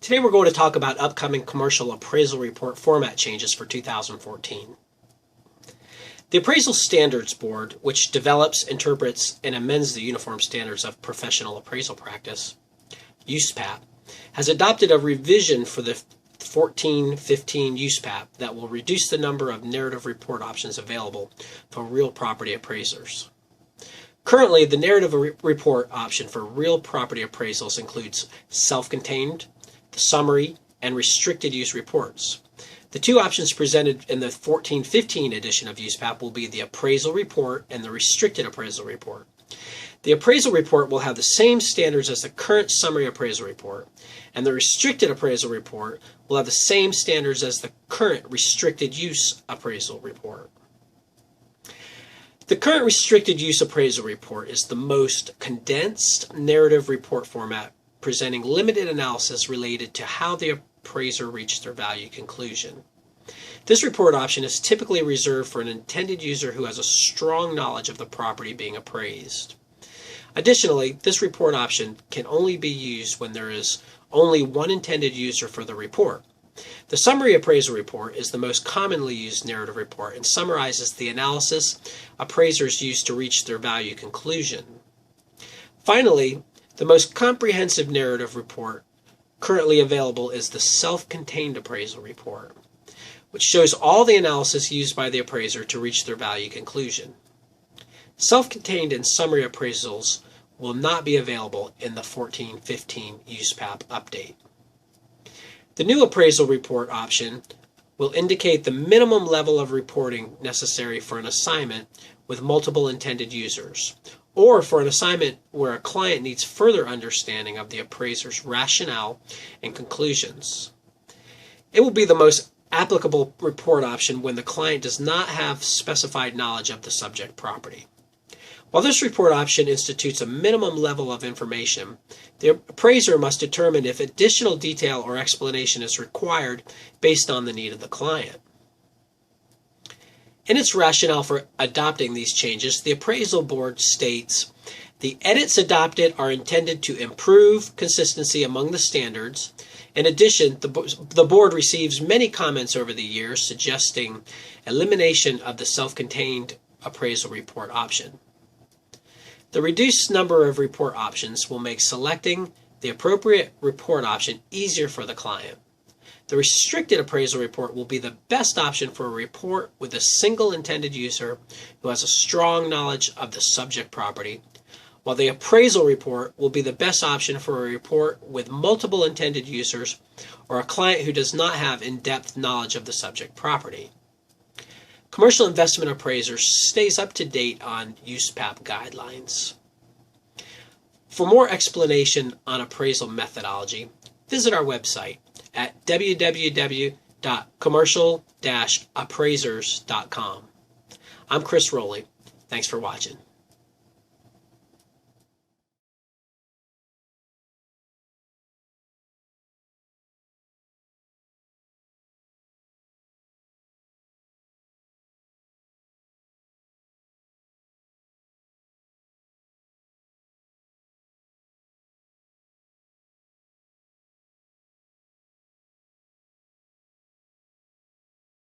Today we're going to talk about upcoming commercial appraisal report format changes for 2014. The Appraisal Standards Board, which develops, interprets, and amends the Uniform Standards of Professional Appraisal Practice, USPAP, has adopted a revision for the 1415 USPAP that will reduce the number of narrative report options available for real property appraisers. Currently, the narrative report option for real property appraisals includes self-contained, the summary, and restricted use reports. The two options presented in the 1415 edition of USPAP will be the appraisal report and the restricted appraisal report. The appraisal report will have the same standards as the current summary appraisal report, and the restricted appraisal report will have the same standards as the current restricted use appraisal report. The current restricted use appraisal report is the most condensed narrative report format, presenting limited analysis related to how the appraiser reached their value conclusion. This report option is typically reserved for an intended user who has a strong knowledge of the property being appraised. Additionally, this report option can only be used when there is only one intended user for the report. The summary appraisal report is the most commonly used narrative report and summarizes the analysis appraisers use to reach their value conclusion. Finally, the most comprehensive narrative report currently available is the self-contained appraisal report, which shows all the analysis used by the appraiser to reach their value conclusion. Self-contained and summary appraisals will not be available in the 1415 USPAP update. The new appraisal report option will indicate the minimum level of reporting necessary for an assignment with multiple intended users, or for an assignment where a client needs further understanding of the appraiser's rationale and conclusions. It will be the most applicable report option when the client does not have specified knowledge of the subject property. While this report option institutes a minimum level of information, the appraiser must determine if additional detail or explanation is required based on the need of the client. In its rationale for adopting these changes, the Appraisal Board states, "The edits adopted are intended to improve consistency among the standards. In addition, the Board receives many comments over the years suggesting elimination of the self-contained appraisal report option. The reduced number of report options will make selecting the appropriate report option easier for the client. The restricted appraisal report will be the best option for a report with a single intended user who has a strong knowledge of the subject property, while the appraisal report will be the best option for a report with multiple intended users or a client who does not have in-depth knowledge of the subject property." Commercial Investment Appraiser stays up to date on USPAP guidelines. For more explanation on appraisal methodology, visit our website at www.commercial-appraisers.com. I'm Chris Rowley. Thanks for watching.